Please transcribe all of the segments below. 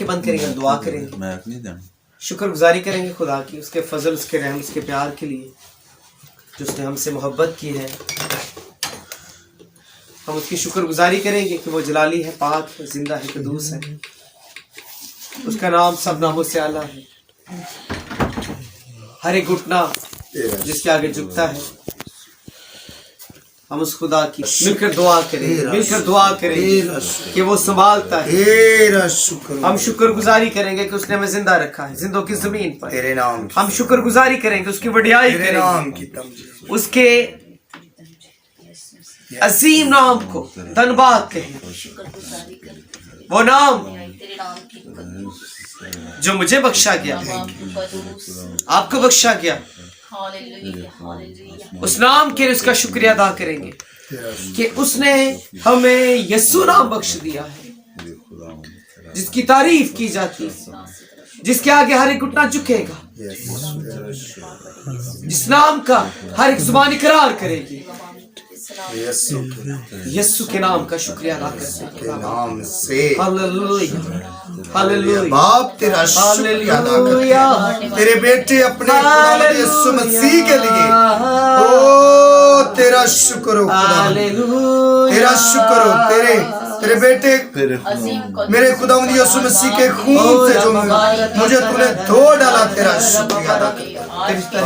बंद करेंगे, दुआ करेंगे, शुक्रगुजारी करेंगे खुदा की, उसके फजल, उसके रहम, उसके प्यार के लिए जो उसने हमसे मोहब्बत की है। हम उसकी शुक्रगुजारी करेंगे कि वो जलाली है, पाक है, जिंदा है, कदूस है। उसका नाम सब नामों से आला है। हर एक घुटना जिसके आगे झुकता है, हम उस खुदा की मिलकर दुआ करें कि वो संभालता है। हम शुक्रगुजारी करेंगे कि उसने हमें जिंदा रखा है, जिंदों की जमीन पर। तेरे नाम हम शुक्रगुजारी करेंगे, उसकी वडियाई करेंगे, उसके अजीम नाम को धन्यवाद कहें। वो नाम जो मुझे बख्शा गया, आपको बख्शा गया, उस नाम के लिए उसका शुक्रिया अदा करेंगे कि उसने हमें यस्सु नाम बख्श दिया है, जिसकी तारीफ की जाती है, जिसके आगे हर एक घुटना झुकेगा, जिस नाम का हर एक जुबान इकरार करेगी। यस्सु के नाम का शुक्रिया अदा करते हैं। नाम से हालेलुया, हालेलुया। बाप तेरा शुक्रिया अदा करते हैं तेरे बेटे अपने यीशु मसीह के लिए। ओ तेरा शुक्र हो खुदा, तेरा शुक्र हो तेरे बेटे मेरे खुदावंद यीशु मसीह के खून से जो मुझे तूने धो डाला, तेरा शुक्रिया अदा करते हैं।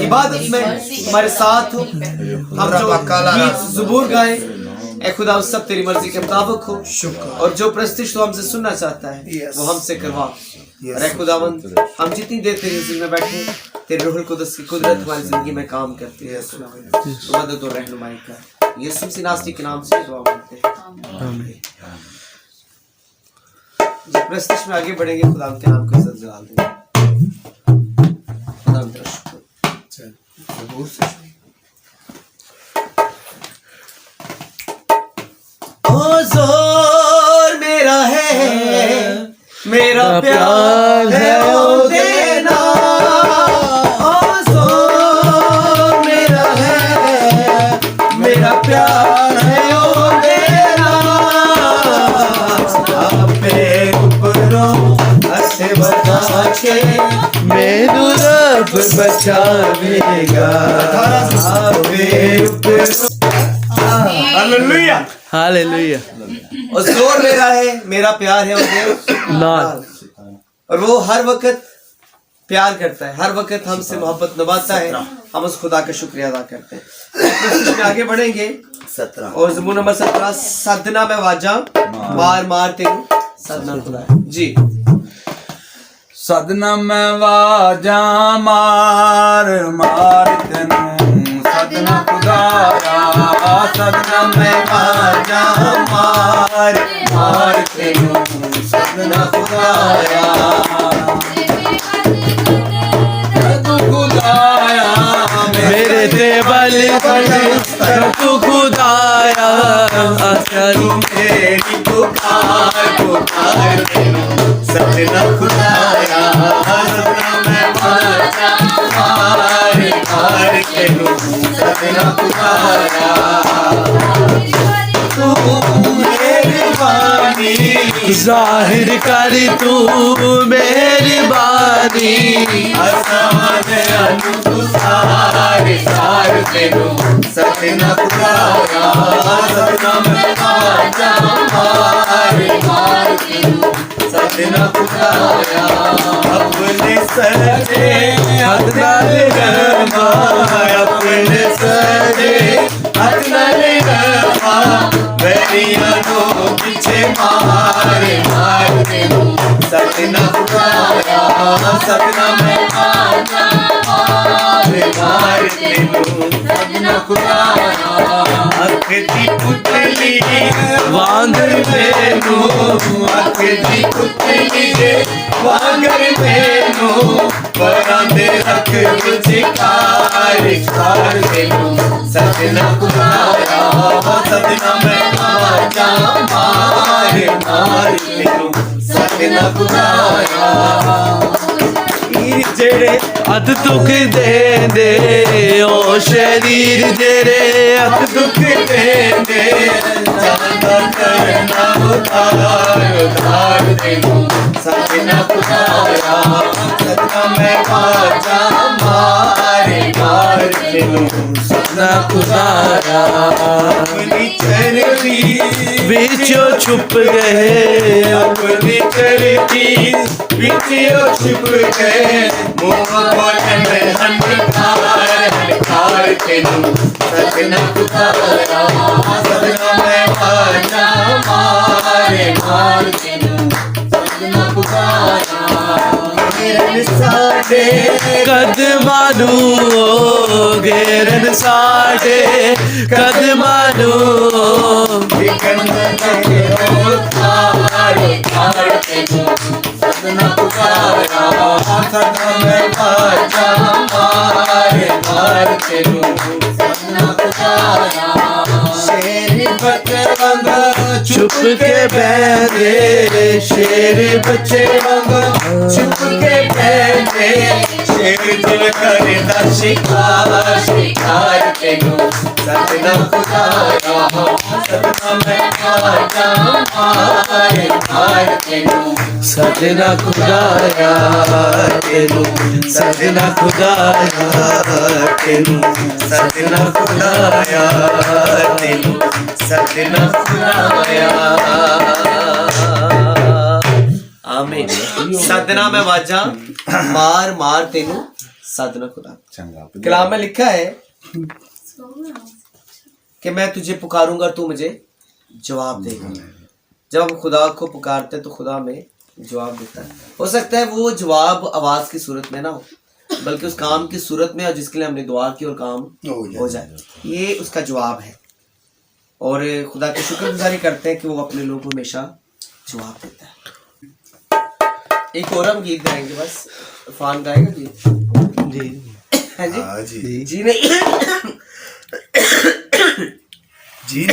इबादत में हमारे साथ हो, हम जो गीत ज़ुबूर गाए, ए खुदा सब तेरी मर्जी के मुताबिक हो, और जो प्रस्तिश तो हमसे सुनना चाहता है वो हमसे करवा। और ए खुदावंद हम जितनी देर तेरी ज़िंदगी में बैठे, तेरे रूहुल कुद्दस की कुदरत हमारी जिंदगी में काम करती है। मदद और रहनुमाई कर, यीशु मसीह नासरी के नाम से दुआ मांगते हैं। जब प्रस्तिश में आगे बढ़ेंगे, खुदा के नाम को इज्जत जलाल देंगे। खुदा तेरा शुक्र। ओ जोर मेरा है, मेरा प्यार है ओ देना। ओ जोर मेरा है, मेरा प्यार है ओ देना। अपने ऊपरों हंसे बचा के मेरू रब बचावेगा। Hallelujah, hallelujah. और जोर मेरा है, मेरा प्यार है और और वो हर वक्त प्यार करता है, हर वक्त हमसे मोहब्बत निभाता है। हम उस खुदा का शुक्रिया अदा करते हैं। आगे बढ़ेंगे 17 और ज़बूर नंबर 17, सदना में वाजा मार मार तेरू सदना खुदा जी। सदना में वाजा मार मार तेनू सदना खुदाया। सदना में वाजा मार मार तेरू सदना खुदाया। तू खुदाया मेरे ते बलि तू खुदाया। असलू तेरी पुकार पुकार सदना खुदाया। सदना में वाजा मार मार तेरू सदना खुदाया। जाहिर कर तू मेहरबानी। आसान अनुसार सार तेरू सदना खुदाया। सदना में वाजा मार मार तेरू सदना खुदाया। अपने सजे हाथ नाल गरमा, अपने सजे हाथ नाल गरमा। मेरिया नो पीछे मार मार तेरू सदना खुदाया। सदना में वाजा मार मार तेरू सदना खुदाया। अख दी पुतली वांगर मैनू, अख दी पुतली दे वांगर मैनू। परांदे रख विचकार कार तेरू सदना खुदाया। सदना में वाजा मार मार तेरू सदना खुदाया। जेड़े अद दुख दे दे ओ शरीर जेड़े अद दुख दे दे। उधार तेनू सजना खुदाया सजना मैं बाजा मारे मार तेनू सजना खुदाया अपनी चरनी विचों छुप गए अपनी चरनी विचों छुप गए मुँह बोले में हनकार तेनू सजना खुदाया सजना मैं बाजा मारे मार तेनू सजना खुदाया घेरन साडे कदमानू घेरन साडे कदमानू विकन लगे तार तार तेनू सजना खुदाया सजना मैं बाजा मारे मार तेनू सजना खुदाया शेर बच्चे वांग छुप के बैठे शेर बच्चे वांग छुप के बैठे शेर दिल करेदा शिकार शिकार तेनू सजना खुदाया सजना मैं बाजा मारे मार तेनू सजना खुदाया तेनू सजना खुदाया तेनू सजना खुदाया तेनू सजना खुदाया आमीन। सदना में वाजा मार मार तेनू सदना खुदा। कलाम में लिखा है कि मैं तुझे पुकारूंगा तू मुझे जवाब देगा। जब हम खुदा को पुकारते हैं तो खुदा में जवाब देता है। हो सकता है वो जवाब आवाज की सूरत में ना हो बल्कि उस काम की सूरत में, और जिसके लिए हमने दुआ की और काम हो जाए, ये उसका जवाब है। और खुदा की शुक्रगुजारी करते हैं कि वो अपने लोगों को हमेशा जवाब देता है। एक और हम गीत गाएंगे, बस फान गाएगा गीत जी। हाँ जी जी जी नहीं जी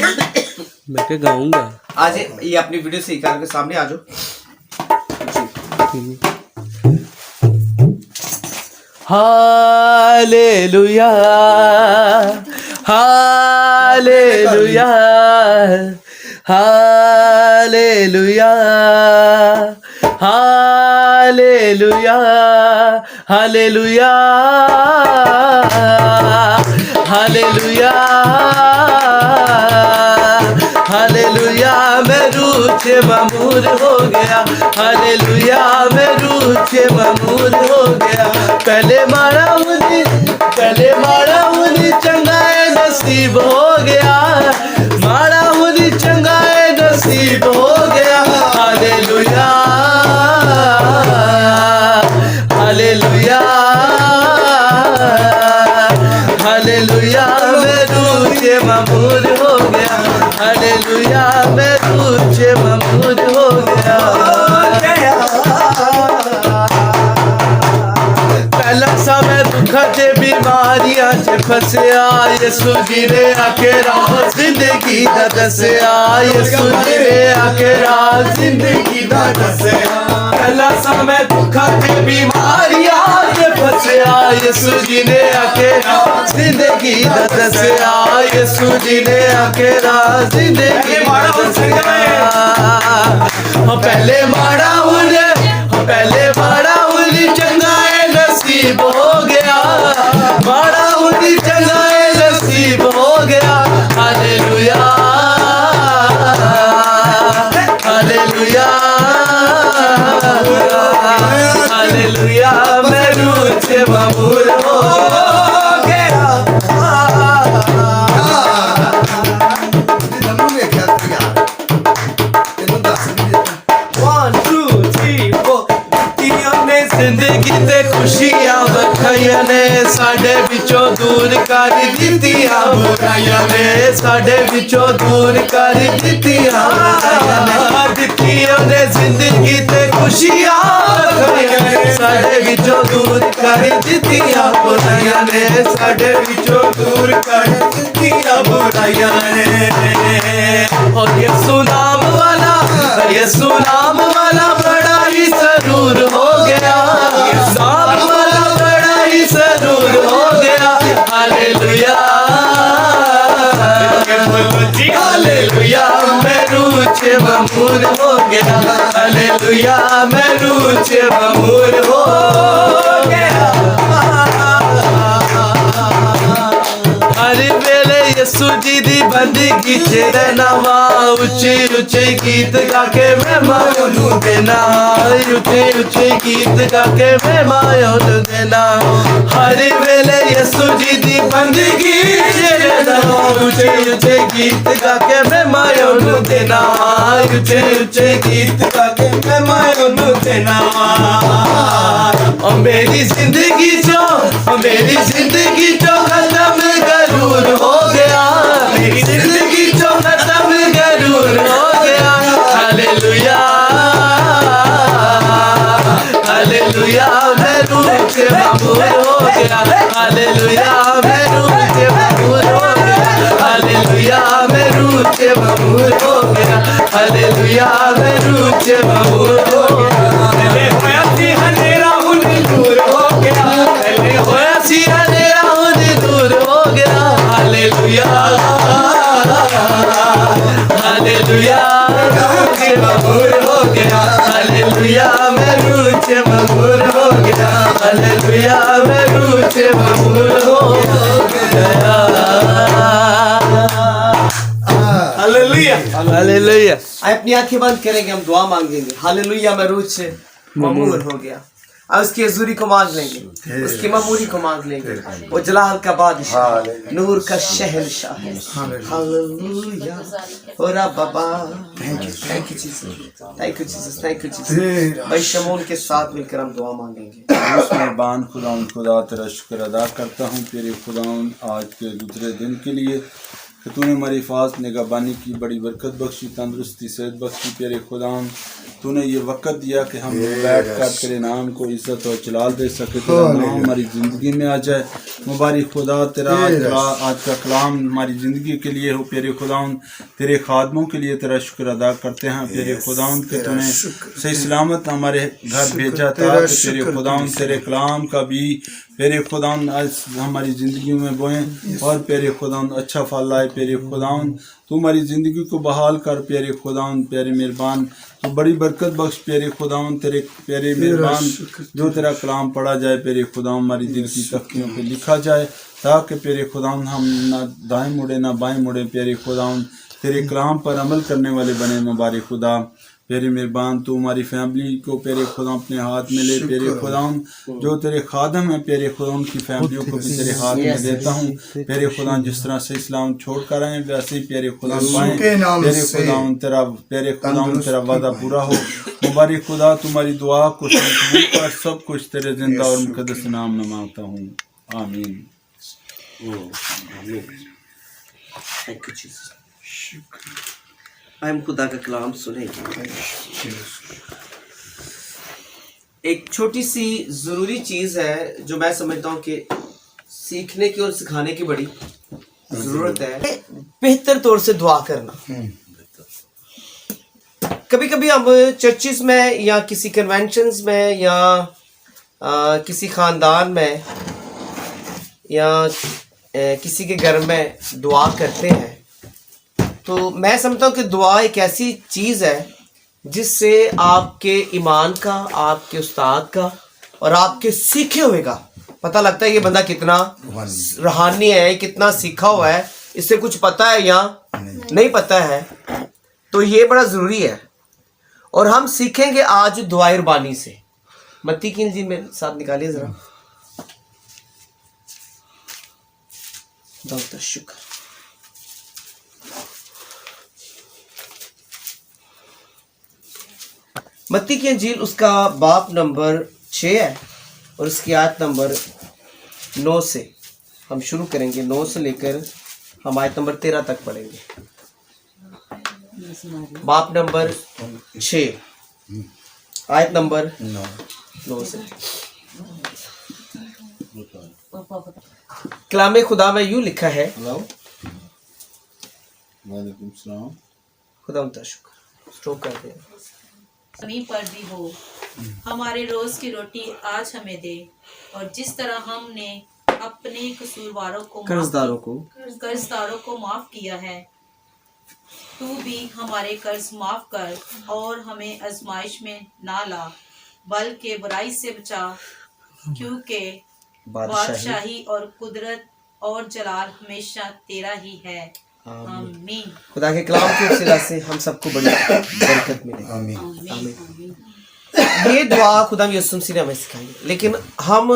मैं क्या गाऊंगा। आज ये अपनी वीडियो सही करके सामने आ जाओ। Hallelujah hallelujah hallelujah hallelujah hallelujah hallelujah hallelujah मैं रूह से ममूर हो गया। हालेलुया मैं रूह से ममूर हो गया। पहले मारा मुझे चंगाए नसीब हो गया। मारा मुझे चंगाए नसीब हो गया। हालेलुया हालेलुया हालेलुया मैं रूह से ममूर हो गया। हालेलुया मैं रूह से ममूर हो गया। पहला समय दुखा से बीमारियां से फंसया यीशु जी ने आके राह जिंदगी दा दसया। यीशु जी ने आके राह जिंदगी दा दसया। पहला समय दुखा से बीमारियां से फंसया यीशु जी ने आके राह जिंदगी दा दसया। यीशु जी ने आके राह जिंदगी दा दसया। पहले माड़ा उन्हें चंगाए नसीब हो गया। माड़ा उन्हें चंगाए नसीब हो गया। हालेलुया हालेलुया हालेलुया मैं रूह से ममूर हो गया। जिंदगी ते खुशियां बखाइया ने साडे विचों दूर कर दित्तियां बुराइयां ने। साडे विचों दूर कर दित्तियां दित्तियां ने। जिंदगी ते खुशियां बखाइया ने साडे विचों दूर कर दित्तियां बुराइयां ने। साडे विचों दूर कर दित्तियां बुराइयां ने। और यीशु नाम वाला बड़ा ही सरूर हो गया। नाम वाला बड़ा ही सरूर हो गया। हालेलुया हालेलुया मैं रूह रूह से ममूर हो गया, हालेलुया मैं रूह से ममूर हो गया। हर वेले यसू जी दी बंदगी च रहना वा, उच्चे उच्चे गीत गा के मैं मायो नू देना, उच्चे उच्चे गीत गा के मैं मायो नू देना। हर वेले यसू जी दी बंदगी च रहना वा, उच्चे उच्चे गीत गा के मैं मायो नू देना, उच्चे उच्चे गीत गा के मैं मायो नू देना। और मेरी जिंदगी जो खत्म गरूर हो गया, मेरी जिंदगी जो खत्म गरूर हो गया, हालेलुया हालेलुया मैं रूह से ममूर हो गया, हालेलुया मैं रूह से ममूर हो गया, हालेलुया मैं रूह से ममूर हो गया, हालेलुया मैं रूह से ममूर हो गया। पहले होया सी अंधेरा हुन दूर हो गया, पहले होया सी अंधेरा हुन दूर हो गया, हालेलुया हालेलुया रूह से ममूर हो गया, हालेलुया मैं रूह से ममूर हो गया, हालेलुया मैं रूह से ममूर हो गया। Hallelujah hallelujah. अपनी आंखें बंद करेंगे, हम दुआ मांगेंगे। हालेलुया मैं रूह से ममूर हो गया। अब उसकी हजूरी को मांग लेंगे, उसकी ममूरी को मांग लेंगे। वो जलाल का बादशाह, नूर का शहंशाह है। हालेलुया ओ रब्बा, thank you Jesus, thank you Jesus, thank you Jesus. भाई शमून के साथ मिलकर हम दुआ मांगेंगे। उस मेहरबान खुदा तेरा शुक्र अदा करता हूँ तेरे खुदा आज के दूसरे दिन के लिए कि तूने हमारी हिफाजत निगहबानी की, बड़ी बरकत बख्शी, तंदुरुस्ती सेहत बख्शी। प्यारे खुदा तूने ये वक़्त दिया कि हम बैठ कर तेरे नाम को इज़्ज़त और जलाल दे सके, तेरा नाम हमारी ज़िंदगी में आ जाए। मुबारक खुदा तेरा आज का कलाम हमारी ज़िंदगी के लिए हो। प्यारे खुदा तेरे खादमों के लिए तेरा शुक्र अदा करते हैं। प्यारे खुदा कि तूने सही सलामत हमारे घर भेजा था। तेरे खुदा तेरे कलाम का भी प्यारे खुदा आज हमारी ज़िंदगी में बोएं और प्यारे खुदा अच्छा फल आए। प्यारे खुदा तू हमारी ज़िंदगी को बहाल कर। प्यारे खुदा प्यारे मेहरबान तो बड़ी बरकत बख्श। प्यारे खुदा तेरे प्यारे मेहरबान जो तेरा कलाम पढ़ा जाए प्यारे खुदा हमारी दिल की तख्तियों पे लिखा जाए, ताकि प्यारे खुदा हम ना दाएं मुड़े ना बाएं मुड़े। प्यारे खुदा तेरे कलाम पर अमल करने वाले बने। मुबारक खुदा प्यारे मेहरबान तू हमारी फैमिली को प्यारे खुदा अपने हाथ में ले। प्यारे खुदा जो तेरे खादम है प्यारे खुदा उनकी फैमिलियों को भी तेरे हाथ में देता हूँ। प्यारे खुदा जिस तरह से इस्लाम छोड़ कर आए वैसे ही प्यारे खुदा पाएं। प्यारे खुदा तेरा प्यारे खुदा तेरा वादा पूरा हो। मुबारक खुदा तुम्हारी दुआ को कबूल कर। सब कुछ तेरे जिंदा और मुकद्दस नाम में मांगता हूँ, आमीन। Thank you Jesus. हम खुदा का कलाम सुनेंगे। एक छोटी सी ज़रूरी चीज़ है जो मैं समझता हूँ कि सीखने की और सिखाने की बड़ी ज़रूरत है, बेहतर तौर से दुआ करना। कभी कभी हम चर्चिस में या किसी कन्वेंशंस में या किसी ख़ानदान में या किसी के घर में दुआ करते हैं, तो मैं समझता हूँ कि दुआ एक ऐसी चीज़ है जिससे आपके ईमान का, आपके उस्ताद का और आपके सीखे हुए का पता लगता है ये बंदा कितना रूहानी है, कितना सीखा हुआ है, इससे कुछ पता है या नहीं पता है। तो ये बड़ा ज़रूरी है। और हम सीखेंगे आज दुआए रबानी से। मत्ती की इंजील मेरे साथ निकालिए ज़रा। बहुत शुक्र। मत्ती की इंजील उसका बाब नंबर 6 है और उसकी आयत नंबर 9 से हम शुरू करेंगे। 9 से लेकर हम आयत नंबर 13 तक पढ़ेंगे। बाब नंबर 6 आयत नंबर 9 से। कलाम खुदा में यूं लिखा है। वालेकुम सलाम। खुदा उनका शुक्र। स्ट्रोक कर दे। ज़मीन पर भी हो, हमारे रोज की रोटी आज हमें दे, और जिस तरह हमने अपने कसूरवारों को कर्जदारों को माफ किया है, तू भी हमारे कर्ज माफ कर और हमें आजमाइश में ना ला, बल्कि बुराई से बचा, क्योंकि बादशाही और कुदरत और जलाल हमेशा तेरा ही है। आमीन। खुदा के कलाम की वसीला से हम सबको बड़ी बरकत मिले। आमीन। आमीन। ये दुआ खुदा यीशु मसीह ने हमें सिखाई है, लेकिन हम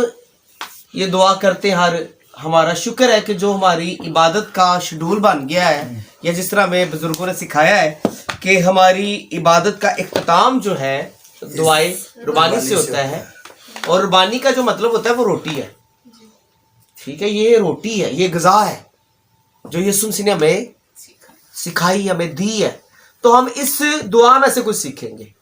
ये दुआ करते हैं। हमारा शुक्र है कि जो हमारी इबादत का शेड्यूल बन गया है, या जिस तरह हमें बुजुर्गों ने सिखाया है कि हमारी इबादत का इख्तिताम जो है दुआए रुबानी से होता है, और रुबानी का जो मतलब होता है वो रोटी है। ठीक है, ये रोटी है, ये ग़िज़ा है जो यीशु मसीह ने हमें सिखाई, हमें दी है। तो हम इस दुआ में से कुछ सीखेंगे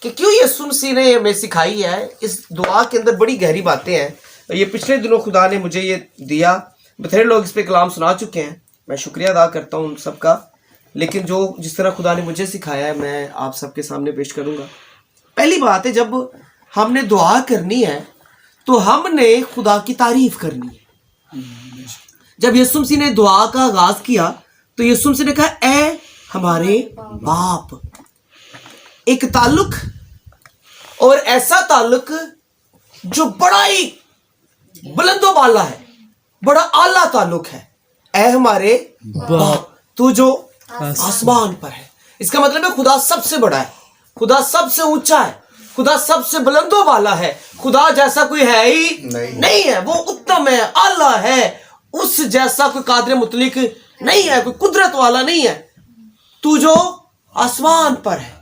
कि क्यों यीशु मसीह ने हमें सिखाई है। इस दुआ के अंदर बड़ी गहरी बातें हैं। ये पिछले दिनों खुदा ने मुझे ये दिया, बथेरे लोग इस पे कलाम सुना चुके हैं, मैं शुक्रिया अदा करता हूँ उन सबका। लेकिन जो जिस तरह खुदा ने मुझे सिखाया है मैं आप सबके सामने पेश करूँगा। पहली बात है, जब हमने दुआ करनी है तो हमने खुदा की तारीफ करनी है। जब यीशु मसीह ने दुआ का आगाज किया तो यीशु मसीह ने कहा, ऐ हमारे बाप। एक ताल्लुक, और ऐसा ताल्लुक जो बड़ा ही बुलंदो बाला है, बड़ा आला ताल्लुक है। ऐ हमारे बाप, तू जो आसमान पर है। इसका मतलब है खुदा सबसे बड़ा है, खुदा सबसे ऊंचा है, खुदा सबसे बुलंदो वाला है। खुदा जैसा कोई है ही नहीं है, वो उत्तम है, आला है। उस जैसा कोई कादर मुतलिक नहीं है, कोई कुदरत वाला नहीं है। तू जो आसमान पर है,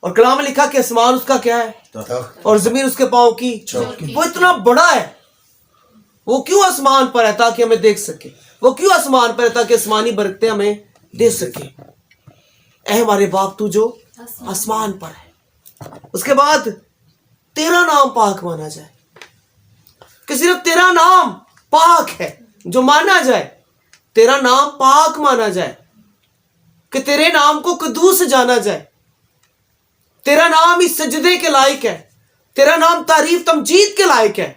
और कलाम में लिखा कि आसमान उसका क्या है और जमीन उसके पांव की चौकी। वो इतना बड़ा है। वो क्यों आसमान पर है? ताकि हमें देख सके। वो क्यों आसमान पर है? ताकि आसमानी बरकतें हमें दे सके। ऐ हमारे बाप, तू जो आसमान पर है। उसके बाद तेरा नाम पाक माना जाए, कि सिर्फ तेरा नाम पाक है जो माना जाए। तेरा नाम पाक माना जाए, कि तेरे नाम को कदूस जाना जाए। तेरा नाम इस सजदे के लायक है, तेरा नाम तारीफ तमजीद के लायक है।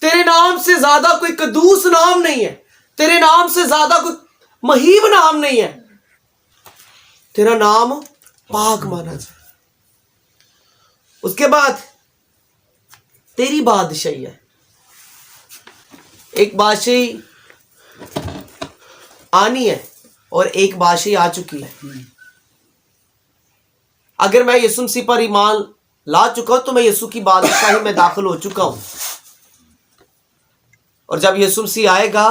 तेरे नाम से ज्यादा कोई कदूस नाम नहीं है, तेरे नाम से ज्यादा कोई महीब नाम नहीं है। तेरा नाम पाक माना जाए। उसके बाद तेरी बादशाही है। एक बादशाही आनी है और एक बादशाही आ चुकी है। अगर मैं यीशु मसीह पर ईमान ला चुका हूं तो मैं यीशु की बादशाही में दाखिल हो चुका हूं। और जब यीशु मसीह आएगा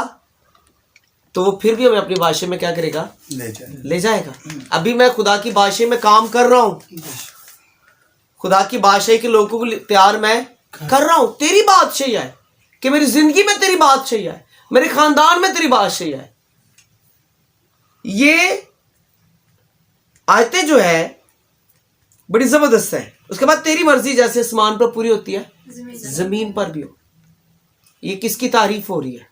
तो वो फिर भी हमें अपनी बादशाही में क्या करेगा? ले जाएगा। अभी मैं खुदा की बादशाही में काम कर रहा हूं, खुदा की बादशाही के लोगों को तैयार मैं कर रहा हूं। तेरी बादशाही है, कि मेरी जिंदगी में तेरी बादशाही है, मेरे खानदान में तेरी बादशाही है। ये आयतें जो है बड़ी जबरदस्त है। उसके बाद तेरी मर्जी जैसे आसमान पर पूरी होती है जमीन पर भी हो। ये किसकी तारीफ हो रही है?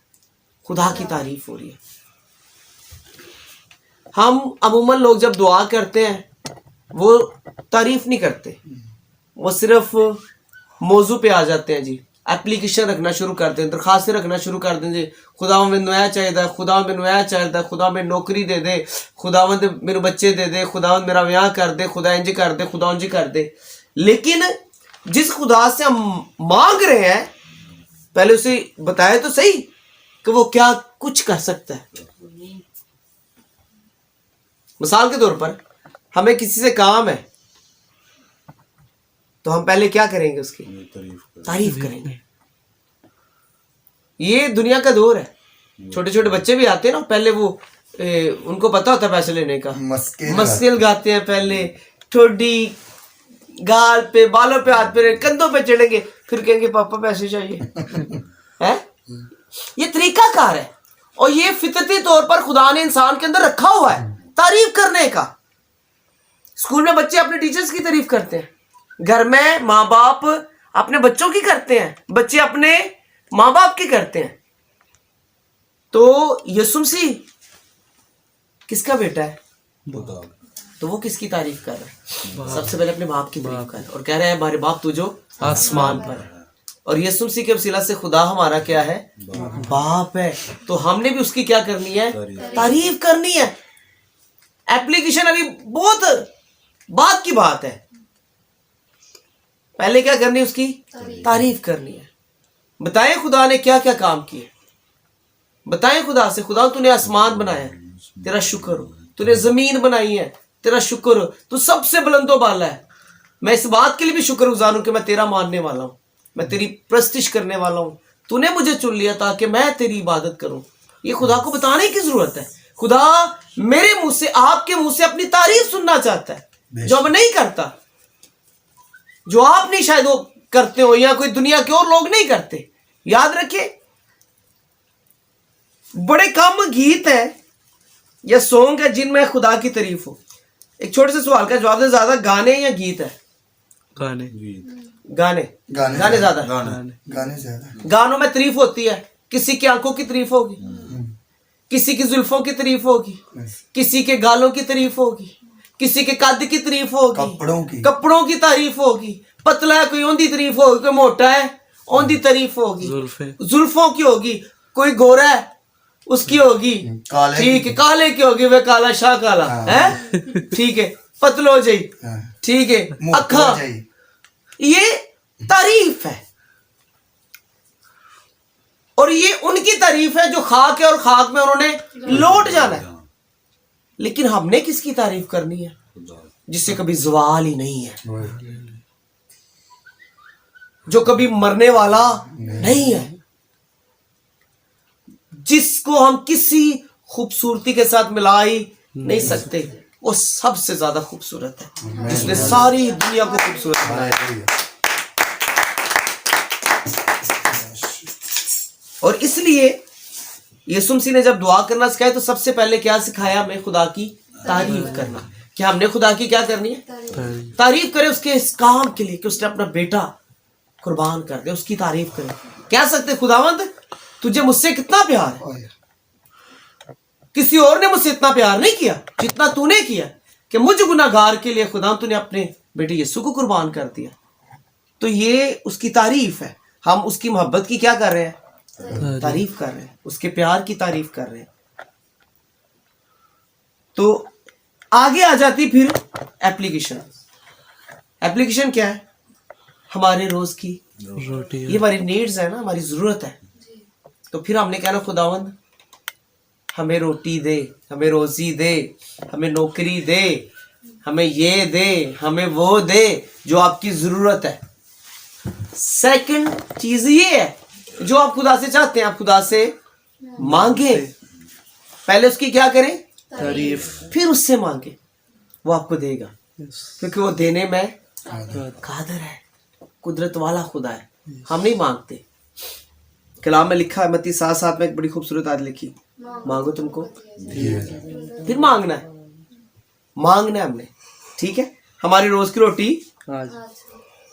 खुदा की तारीफ हो रही है। हम अमूमन लोग जब दुआ करते हैं वो तारीफ नहीं करते, वो सिर्फ मौजू पे आ जाते हैं जी। एप्लीकेशन रखना शुरू कर दें, दरखास्तें रखना शुरू कर दें जी। खुदावंद मैनू ऐ चाहिदा, खुदावंद मैनू ऐ चाहिदा, खुदा मैं नौकरी दे दे, खुदावंद मेरे बच्चे दे दे, खुदावंद मेरा ब्याह कर दे, खुदा इंज कर दे, खुदा इंज कर दे। लेकिन जिस खुदा से हम मांग रहे हैं पहले उसे बताए तो सही कि वो क्या कुछ कर सकता है। मिसाल के तौर पर हमें किसी से काम है तो हम पहले क्या करेंगे? उसकी तारीफ करेंगे। ये दुनिया का दौर है। छोटे छोटे बच्चे भी आते हैं ना, पहले वो उनको पता होता है पैसे लेने का, मस्किल गाते हैं पहले, ठोडी गाल पे, बालों पे, हाथ पे, कंधों पे चढ़ेंगे, फिर कहेंगे पापा पैसे चाहिए है। ये तरीकाकार है और ये फितरती तौर पर खुदा ने इंसान के अंदर रखा हुआ है तारीफ करने का। स्कूल में बच्चे अपने टीचर्स की तारीफ करते हैं, घर में माँ बाप अपने बच्चों की करते हैं, बच्चे अपने माँ बाप की करते हैं। तो यीशु मसीह किसका बेटा है? तो वो किसकी तारीफ कर रहा है? सबसे पहले अपने बाप की तारीफ कर रहा है और कह रहा है हमारे बाप तू जो आसमान पर है। और यीशु मसीह के वसीला से खुदा हमारा क्या है? बाप है। तो हमने भी उसकी क्या करनी है? तारीफ करनी है। एप्लीकेशन अभी बहुत बात की बात है, पहले क्या करनी है? उसकी तारीफ करनी है। बताएं खुदा ने क्या क्या काम किए, बताएं खुदा से, खुदा तूने आसमान बनाया, तेरा शुक्र हो। तूने जमीन बनाई है, तेरा शुक्र हो। तू सबसे बुलंदो बाला है। मैं इस बात के लिए भी शुक्रगुजार हूं कि मैं तेरा मानने वाला हूं, मैं तेरी प्रस्तिश करने वाला हूं। तूने मुझे चुन लिया ताकि मैं तेरी इबादत करूं। ये खुदा को बताने की जरूरत है। खुदा मेरे मुंह से, आपके मुंह से अपनी तारीफ सुनना चाहता है, जो मैं नहीं करता, जो आप नहीं शायद वो करते हो, या कोई दुनिया के और लोग नहीं करते। याद रखिए, बड़े कम गीत हैं या सॉन्ग है जिनमें खुदा की तारीफ हो। एक छोटे से सवाल का जवाब दे, ज्यादा गाने या गीत है? गाने गाने गाने ज्यादा। गाने ज्यादा। गानों में तारीफ होती है। किसी की आंखों की तारीफ होगी, किसी की जुल्फों की तारीफ होगी, किसी के गालों की तारीफ होगी, किसी के कद की तारीफ होगी, कपड़ों की तारीफ होगी। पतला है कोई, ओंदी तारीफ होगी। कोई मोटा है, ओंदी तारीफ होगी। जुल्फों की होगी। कोई गोरा है, उसकी होगी। ठीक है, काले की होगी, वह काला शाह काला है। ठीक है, पतलो जी, ठीक है, अखा, ये तारीफ है। और ये उनकी तारीफ है जो खाक है और खाक में उन्होंने लौट जाना है। लेकिन हमने किसकी तारीफ करनी है? जिससे कभी जवाल ही नहीं है, जो कभी मरने वाला नहीं है, जिसको हम किसी खूबसूरती के साथ मिला ही नहीं सकते। वो सबसे ज्यादा खूबसूरत है, जिसने सारी दुनिया को खूबसूरत बनाया। और इसलिए यीशु मसीह ने जब दुआ करना सिखाया तो सबसे पहले क्या सिखाया? हमें खुदा की तारीफ करना। क्या हमने खुदा की क्या करनी है? तारीफ करें उसके इस काम के लिए कि उसने अपना बेटा कुर्बान कर दिया, उसकी तारीफ करें। कह सकते खुदावंद तुझे मुझसे कितना प्यार है, किसी और ने मुझसे इतना प्यार नहीं किया जितना तूने किया, कि मुझ गुनाहगार के लिए खुदा तूने अपने बेटे यीशु को कुर्बान कर दिया। तो ये उसकी तारीफ है। हम उसकी मोहब्बत की क्या कर रहे हैं? तारीफ कर रहे हैं, उसके प्यार की तारीफ कर रहे हैं। तो आगे आ जाती फिर एप्लीकेशन। एप्लीकेशन क्या है? हमारे रोज की रोटी, ये हमारी नीड्स है ना, हमारी जरूरत है। तो फिर हमने कहना खुदावंद हमें रोटी दे, हमें रोजी दे, हमें नौकरी दे, हमें ये दे, हमें वो दे जो आपकी जरूरत है। सेकंड चीज ये है, जो आप खुदा से चाहते हैं, आप खुदा से मांगे। पहले उसकी क्या करें? तारीफ। फिर उससे मांगे, वो आपको देगा, क्योंकि वो देने में कादर है, कुदरत वाला खुदा है। हम नहीं मांगते। कलाम में लिखा है, मत्ती 7:7 में एक बड़ी खूबसूरत आयत लिखी, मांगो तुमको फिर मांगना है, मांगना है हमने। ठीक है, हमारी रोज की रोटी आज।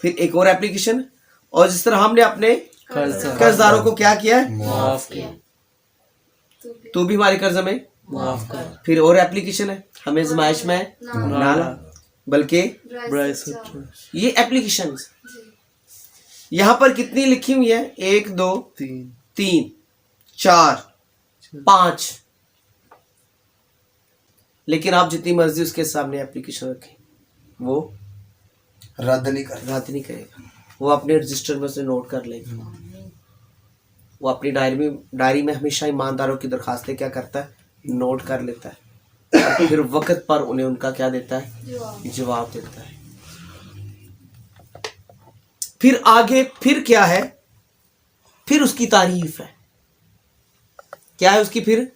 फिर एक और एप्लीकेशन, और जिस तरह हमने अपने कर्जदारों को क्या किया है? माफ किया, तू भी हमारे कर्ज में माफ कर। फिर और एप्लीकेशन है, हमें आजमाइश में ना ला बल्कि ये एप्लीकेशन यहां पर कितनी लिखी हुई है? 1 2 3 4 5। लेकिन आप जितनी मर्जी उसके सामने एप्लीकेशन रखें, वो रद्द नहीं करेगा। वो अपने रजिस्टर में उसे नोट कर लेगा। वो अपनी डायरी में हमेशा ईमानदारों की दरखास्तें क्या करता है? नोट कर लेता है। फिर वक्त पर उन्हें उनका क्या देता है? जवाब देता है। फिर आगे फिर क्या है? फिर उसकी तारीफ है। क्या है उसकी फिर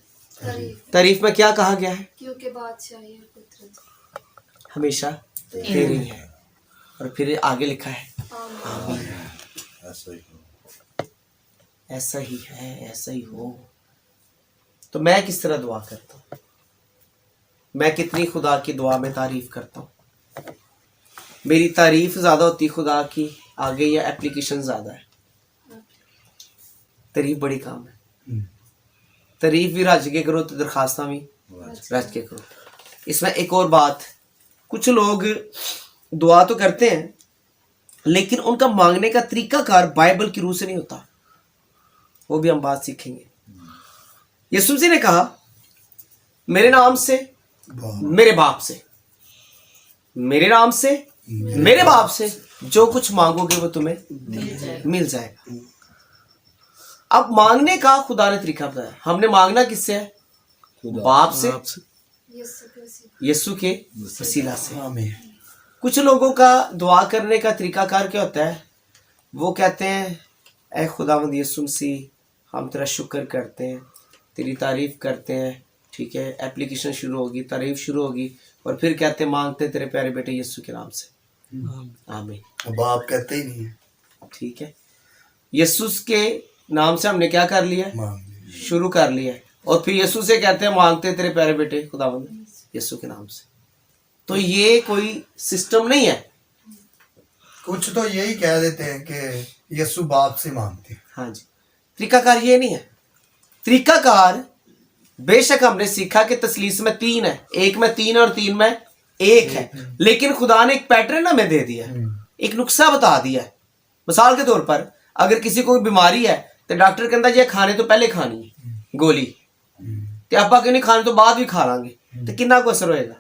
तारीफ में क्या कहा गया है? क्योंकि बादशाही और कुदरत हमेशा तेरी है। और फिर आगे लिखा है ऐसा ही है, ऐसा ही हो। तो मैं किस तरह दुआ करता हूँ? मैं कितनी खुदा की दुआ में तारीफ करता हूँ? मेरी तारीफ ज्यादा होती खुदा की आगे, या एप्लीकेशन ज्यादा है? तारीफ बड़ी काम है। तारीफ भी रज के करो तो दरखास्तां भी रज के करो। इसमें एक और बात, कुछ लोग दुआ तो करते हैं लेकिन उनका मांगने का तरीकाकार बाइबल की रूह से नहीं होता। वो भी हम बात सीखेंगे। यीशु मसीह ने कहा मेरे नाम से, मेरे बाप से, मेरे नाम से, मेरे बाप से जो कुछ मांगोगे वो तुम्हें मिल जाएगा। अब मांगने का खुदा ने तरीका बताया। हमने मांगना किससे है? बाप से, यीशु मसीह यीशु के वसीला से। कुछ लोगों का दुआ करने का तरीकाकार क्या होता है? वो कहते हैं ऐ खुदावंद यीशु मसीह हम तेरा शुक्र करते हैं, तेरी तारीफ करते हैं, ठीक है, एप्लीकेशन शुरू होगी, तारीफ शुरू होगी, और फिर कहते हैं मांगते हैं तेरे प्यारे बेटे यीशु के नाम से, आमीन। बाप कहते ही नहीं है, ठीक है, यीशु के नाम से हमने क्या कर लिया? शुरू कर लिया, और फिर यीशु से कहते हैं मांगते हैं तेरे प्यारे बेटे खुदावंद यीशु के नाम से। तो ये कोई सिस्टम नहीं है। कुछ तो यही कह देते हैं कि यीशु बाप से मांगते हैं। हाँ जी, तरीकाकार ये नहीं है। तरीकाकार बेशक हमने सीखा कि तसलीस में 3 है, 1 में 3 और 3 में 1 है, लेकिन खुदा ने एक पैटर्न हमें दे दिया है, एक नुस्खा बता दिया है। मिसाल के तौर पर अगर किसी को बीमारी है तो डॉक्टर कहता है ये खाने तो पहले खानी है गोली, तो आपा क्यों नहीं खाने तो बाद भी खा लांगे, तो कितना को असर होएगा?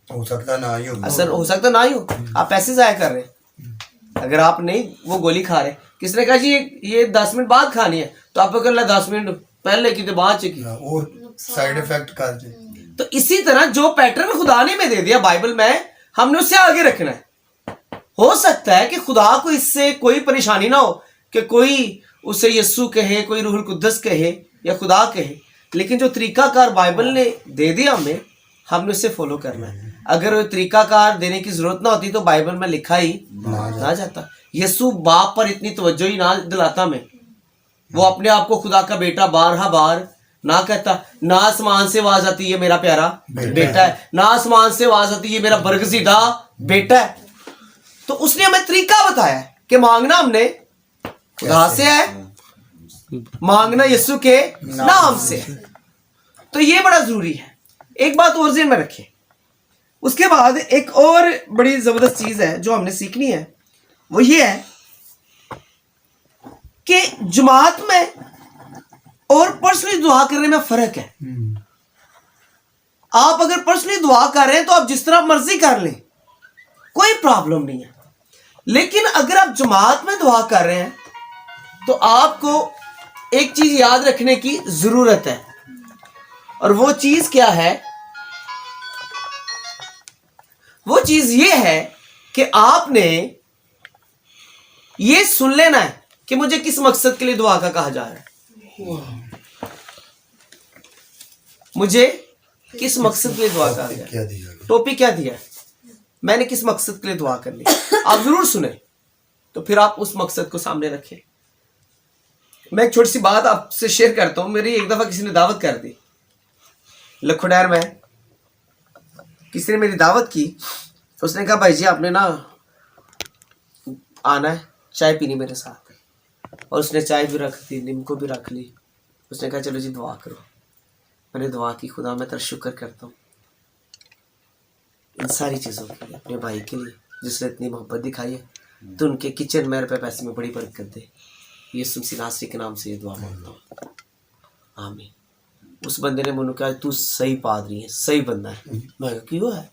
हो सकता ना ही हो, असर हो सकता ना ही हो। आप पैसे जाया कर रहे हैं अगर आप नहीं वो गोली खा रहे। किसने कहा जी ये 10 मिनट बाद खानी है, तो आपको कर ला 10 मिनट पहले की तो बाद की, और साइड इफेक्ट कर दे। तो इसी तरह जो पैटर्न खुदा ने में दे दिया बाइबल में, हमने उससे आगे रखना है। हो सकता है कि खुदा को इससे कोई परेशानी ना हो कि कोई उसे यस्सु कहे, कोई रूहुल कुद्दस कहे या खुदा कहे, लेकिन जो तरीकाकार बाइबल ने दे दिया हमें, हमने उससे फॉलो करना है। अगर वो तरीकाकार देने की जरूरत ना होती तो बाइबल में लिखा ही ना जाता। यीशु बाप पर इतनी तवज्जो ही ना दिलाता मैं, वो अपने आप को खुदा का बेटा बार ना कहता। ना आसमान से आवाज आती है मेरा प्यारा बेटा है, ना आसमान से आवाज आती है मेरा बरगज़ीदा बेटा है। तो उसने हमें तरीका बताया कि मांगना हमने खुदा से है, मांगना यीशु के नाम से। तो ये बड़ा जरूरी है। एक बात और ज़हन में रखें। उसके बाद एक और बड़ी जबरदस्त चीज है जो हमने सीखनी है, वो ये है कि जमात में और पर्सनली दुआ करने में फर्क है। आप अगर पर्सनली दुआ कर रहे हैं तो आप जिस तरह मर्जी कर लें, कोई प्रॉब्लम नहीं है। लेकिन अगर आप जमात में दुआ कर रहे हैं तो आपको एक चीज याद रखने की जरूरत है, और वो चीज क्या है? वो चीज ये है कि आपने ये सुन लेना है कि मुझे किस मकसद के लिए दुआ का कहा जा रहा है, मुझे किस मकसद के लिए दुआ का क्या दिया गया? टॉपिक क्या दिया है, मैंने किस मकसद के लिए दुआ करनी। आप जरूर सुने, तो फिर आप उस मकसद को सामने रखें। मैं एक छोटी सी बात आपसे शेयर करता हूं। मेरी एक दफा किसी ने दावत कर दी लखोडैर में, किसी ने मेरी दावत की। उसने कहा भाई जी आपने ना आना है, चाय पीनी मेरे साथ, और उसने चाय भी रख दी, नींबू भी रख ली। उसने कहा चलो जी दुआ करो। मैंने दुआ की, खुदा मैं तेरा शुक्र करता हूँ इन सारी चीज़ों के लिए, अपने भाई के लिए जिसने इतनी मोहब्बत दिखाई है, तो उनके किचन में रुपये पैसे में बड़ी बरकत दे। यीशु मसीह नासरी के नाम से ये दुआ मांगता हूँ, आमीन। उस बंदे ने मुझे कहा तू सही पादरी है, सही बंदा है। मैं कहा क्यों है?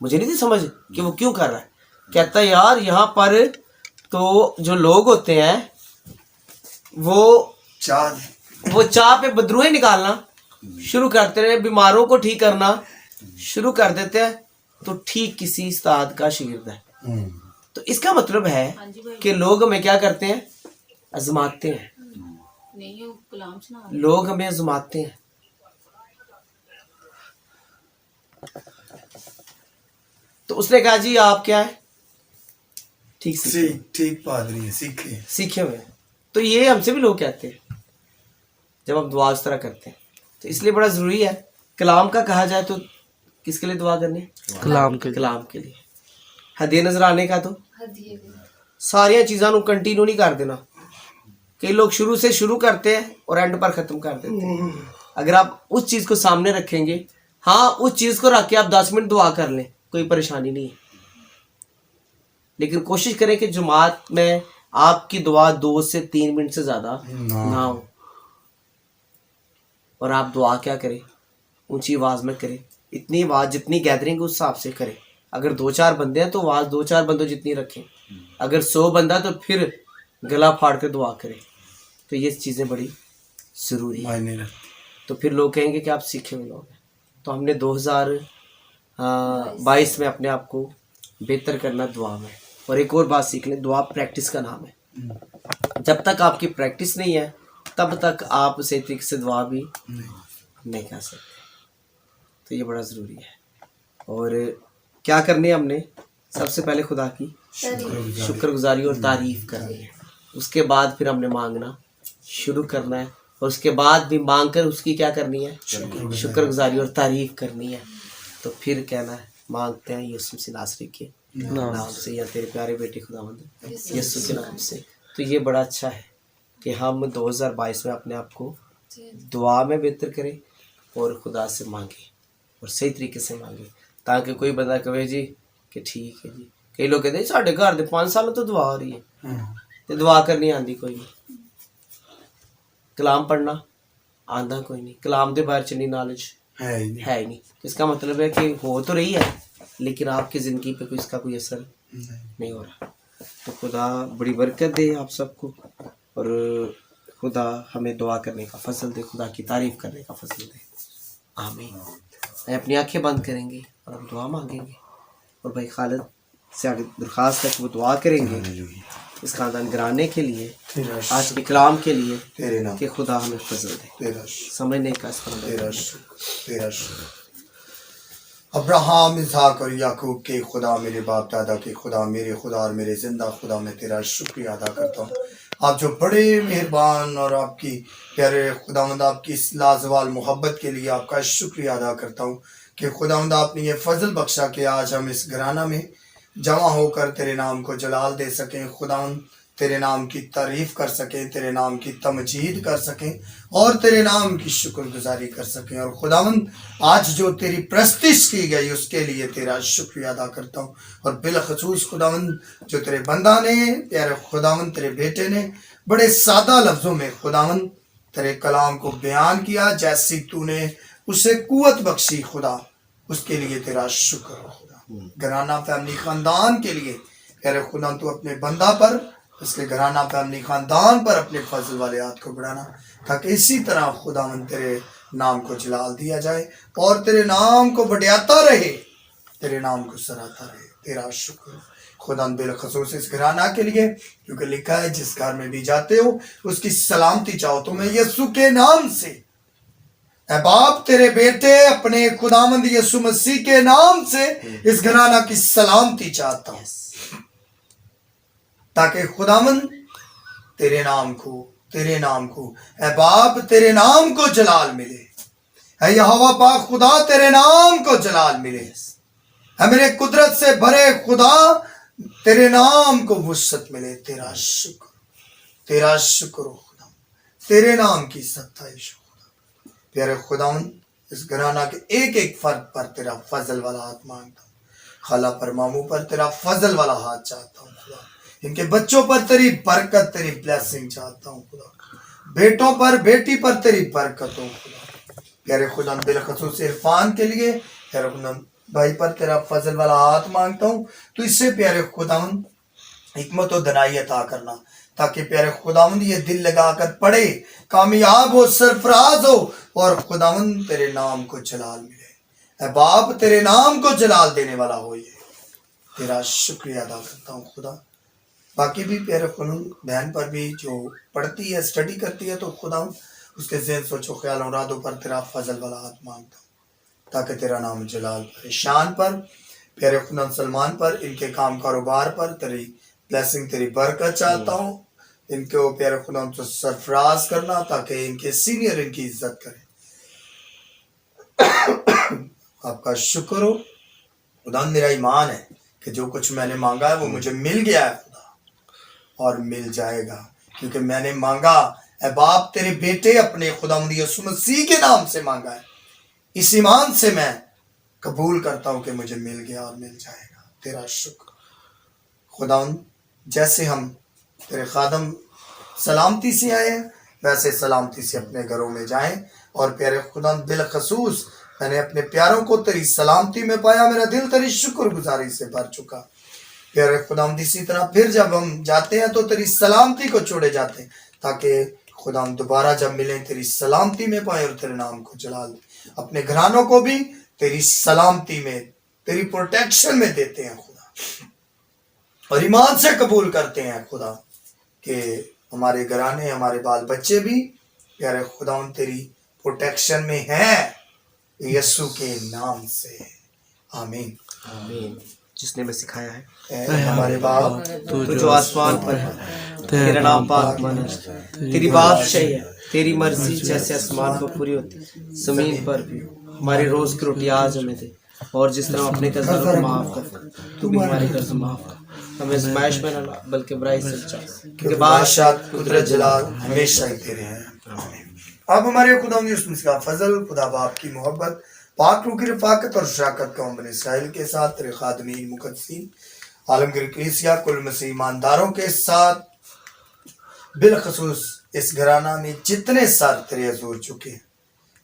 मुझे नहीं थी समझ कि वो क्यों कर रहा है। कहता यार यहाँ पर तो जो लोग होते हैं वो चाह पे बदरूहें निकालना शुरू करते हैं, बीमारों को ठीक करना शुरू कर देते हैं, तो ठीक किसी उस्ताद का शागिर्द है। तो इसका मतलब है कि लोग हमें क्या करते हैं? आजमाते हैं। नहीं वो कलाम सुना लोग हमें आजमाते हैं। तो उसने कहा जी आप क्या है? ठीक पादरी है, सीखे हुए। तो ये हमसे भी लोग कहते हैं जब हम दुआ इस तरह करते हैं। तो इसलिए बड़ा जरूरी है। कलाम का कहा जाए तो किसके लिए दुआ करनी है? कलाम के लिए। हदिये नजर आने का तो सारिया चीज़ों कंटिन्यू नहीं कर देना। कई लोग शुरू से शुरू करते हैं और एंड पर ख़त्म कर देते हैं। अगर आप उस चीज़ को सामने रखेंगे, हाँ उस चीज़ को रख के आप 10 मिनट दुआ कर लें, कोई परेशानी नहीं है। लेकिन कोशिश करें कि जमात में आपकी दुआ 2 से 3 मिनट से ज़्यादा ना हो। और आप दुआ क्या करें, ऊंची आवाज़ में करें, इतनी आवाज़ जितनी गैदरिंग उस हिसाब से करें। अगर 2-4 बंदे हैं तो आवाज़ 2-4 बंदों जितनी रखें। अगर 100 बंदा तो फिर गला फाड़ कर दुआ करें। तो ये चीज़ें बड़ी ज़रूरी है। तो फिर लोग कहेंगे कि आप सीखे हुए लोग हैं। तो हमने 2022 में अपने आप को बेहतर करना दुआ में। और एक और बात सीख लें, दुआ प्रैक्टिस का नाम है। जब तक आपकी प्रैक्टिस नहीं है तब तक आप सही तरीके से दुआ भी नहीं कर सकते। तो ये बड़ा ज़रूरी है। और क्या करनी है हमने, सबसे पहले खुदा की शुक्रगुजारी और तारीफ़ करनी है। उसके बाद फिर हमने मांगना शुरू करना है। और उसके बाद भी मांग कर उसकी क्या करनी है, शुक्रगुजारी और तारीफ़ करनी है। तो फिर कहना है, मांगते हैं यीशु मसीह नासरी के नाम से, या तेरे प्यारे बेटे खुदावंद यीशु के नाम से। तो ये बड़ा अच्छा है कि हम 2022 में अपने आप को दुआ में बेहतर करें और खुदा से मांगें और सही तरीके से मांगें, ताकि कोई बंदा कहे जी कि ठीक है जी। कई लोग कहते हैं साढ़े घर दे 5 सालों तो दुआ हो रही है, तो दुआ करनी आती कोई नहीं, कलाम पढ़ना आंदा कोई नहीं, कलाम के बारे च नहीं नॉलेज है ही नहीं। तो इसका मतलब है कि हो तो रही है लेकिन आपकी ज़िंदगी पे कोई इसका कोई असर नहीं हो रहा। तो खुदा बड़ी बरकत दे आप सबको और खुदा हमें दुआ करने का फजल दे, खुदा की तारीफ़ करने का फजल दे। आमीन। अपनी आंखें बंद करेंगे और हम दुआ मांगेंगे और भाई खालिद से आगे दरख्वास्त है कि वो दुआ करेंगे इस खानदान घराने के लिए, आज के कलाम के लिए, कि खुदा हमें फजल दे समझने का। अब्राहम, इसहाक और याकूब के खुदा, मेरे बाप दादा के खुदा, मेरे खुदा और मेरे जिंदा खुदा, मैं तेरा शुक्रिया अदा करता हूँ। आप जो बड़े मेहरबान और आपकी प्यारे खुदावंद, आपकी इस लाजवाल मोहब्बत के लिए आपका शुक्रिया अदा करता हूँ कि खुदावंद आपने ये फजल बख्शा कि आज हम इस घराना में जमा होकर तेरे नाम को जलाल दे सकें। खुदावंद तेरे नाम की तारीफ़ कर सकें, तेरे नाम की तमजीद कर सकें और तेरे नाम की शुक्रगुजारी कर सकें। और खुदावंद आज जो तेरी प्रस्तिश की गई उसके लिए तेरा शुक्रिया अदा करता हूँ। और बिलखसूस खुदावंद जो तेरे बंदा ने, प्यारे खुदावंद तेरे बेटे ने बड़े सादा लफ्ज़ों में खुदावंद तेरे कलाम को बयान किया, जैसी तूने उसे कुव्वत बख्शी खुदा, उसके लिए तेरा शुक्र हो खुदा। घराना फैमिली खानदान के लिए प्यारे खुदा तू अपने बंदा पर, उसके घराना फैमिली खानदान पर अपने फजल वाले हाथ को बढ़ाना, ताकि इसी तरह खुदावंद तेरे नाम को जलाल दिया जाए और तेरे नाम को बढ़ाता रहे, तेरे नाम को सराहता रहे। तेरा शुक्र खुदा बिलखसूस इस घराना के लिए, क्योंकि लिखा है जिस घर में भी जाते हो उसकी सलामती चाहो। तो मैं यीशु के नाम से, ऐ बाप तेरे बेटे अपने खुदावंद यीशु मसीह के नाम से इस घराना की सलामती चाहता हूँ, ताकि खुदावंद तेरे नाम को ऐ बाप तेरे नाम को जलाल मिले। ऐ यहोवा पाक खुदा तेरे नाम को जलाल मिले। ऐ मेरे कुदरत से भरे खुदा तेरे नाम को वुसअत मिले। तेरा शुक्र हो खुदा, तेरे नाम की सत्ताईश हो खुदा। प्यारे खुदावंद इस घराना के एक एक फर्द पर तेरा फजल वाला हाथ मांगता हूँ। खाला पर मामू पर तेरा फजल वाला हाथ चाहता हूँ खुदा। इनके बच्चों पर तेरी बरकत, तेरी ब्लेसिंग चाहता हूँ खुदा। बेटों पर बेटी पर तेरी बरकत हो खुदा। प्यारे खुदा बिलखसूस इरफान के लिए प्यारे खुदा भाई पर तेरा फजल वाला हाथ मांगता हूँ। तो इससे प्यारे खुदावंद हिकमत और दनाई अता करना, ताकि प्यारे खुदावंद ये दिल लगाकर पढ़े, कामयाब हो, सरफराज हो और खुदावंद तेरे नाम को जलाल मिले। ऐ बाप तेरे नाम को जलाल देने वाला हो, ये तेरा शुक्रिया अदा करता हूँ खुदा। बाकी भी प्यारे खुदा बहन पर भी जो पढ़ती है, स्टडी करती है, तो खुदा उसके ज़हन सोचो ख्याल और इरादों पर तेरा फजल वाला हाथ मांगता हूँ, ताकि तेरा नाम जलाल पर, शान पर, प्यारे खुदा सलमान पर, इनके काम कारोबार पर तेरी ब्लेसिंग, तेरी बरकत चाहता हूँ। इनको प्यारे खुदा तो सरफराज करना, ताकि इनके सीनियर इनकी इज्जत करें। आपका शुक्र हो खुदा। मेरा ईमान है कि जो कुछ मैंने मांगा है वो मुझे मिल गया है खुदा, और मिल जाएगा, क्योंकि मैंने मांगा है बाप तेरे बेटे अपने खुदावंद यीशु मसीह के नाम से मांगा है। इस ईमान से मैं कबूल करता हूँ कि मुझे मिल गया और मिल जाएगा। तेरा शुक्र खुदावंद जैसे हम तेरे खादम सलामती से आए हैं वैसे सलामती से अपने घरों में जाएं। और प्यारे खुदावंद बिलखसूस मैंने अपने प्यारों को तेरी सलामती में पाया, मेरा दिल तेरी शुक्रगुजारी से भर चुका। प्यारे खुदावंद इसी तरह फिर जब हम जाते हैं तो तेरी सलामती को छोड़े जाते हैं, ताकि खुदावंद दोबारा जब मिलें तेरी सलामती में पाए और तेरे नाम को जलाल दे। अपने घरानों को भी तेरी सलामती में तेरी प्रोटेक्शन में देते हैं खुदा, और ईमान से कबूल करते हैं खुदा कि हमारे घराने हमारे बाल बच्चे भी प्यारे खुदावंद तेरी प्रोटेक्शन में हैं, यीशु के नाम से आमीन। आमीन। जिसने मैं सिखाया है ऐ हमारे बाप तू जो आसमान पर है तेरा नाम पाक माना जाए, तेरी बादशाही है, तेरी मर्जी जैसे आसमान पर पूरी होती जमीन पर भी। हमारी रोज की रोटी आज हमें दे, और जिस तरह हम अपने कर्जदारों को माफ कर तू भी हमारे कर्ज माफ कर। हमें आजमाइश में न ला बल्कि बुराई से बचा, क्योंकि बादशाह कुदरत जलाल हमेशा ही तेरे हैं। अब हमारे खुदा का फजल, खुदा बाप की मोहब्बत, पाक रूह की रफाकत और शराकत कौम बने इसराइल के साथ तेरे खादमीन मुकद्दसीन आलमगीर कलीसिया कुल मसीह ईमानदारों के साथ, बिलखसूस इस घराना में जितने सर तेरे हजूर चुके हैं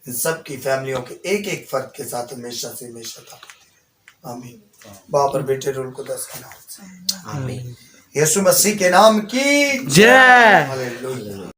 इन सब की फैमिलियों के एक एक फर्द के साथ हमेशा से हमेशा तक आमीन। बाप और बेटे रूल को 10 के नाम से आमीन। यीशु मसीह के नाम की जय। हालेलुया।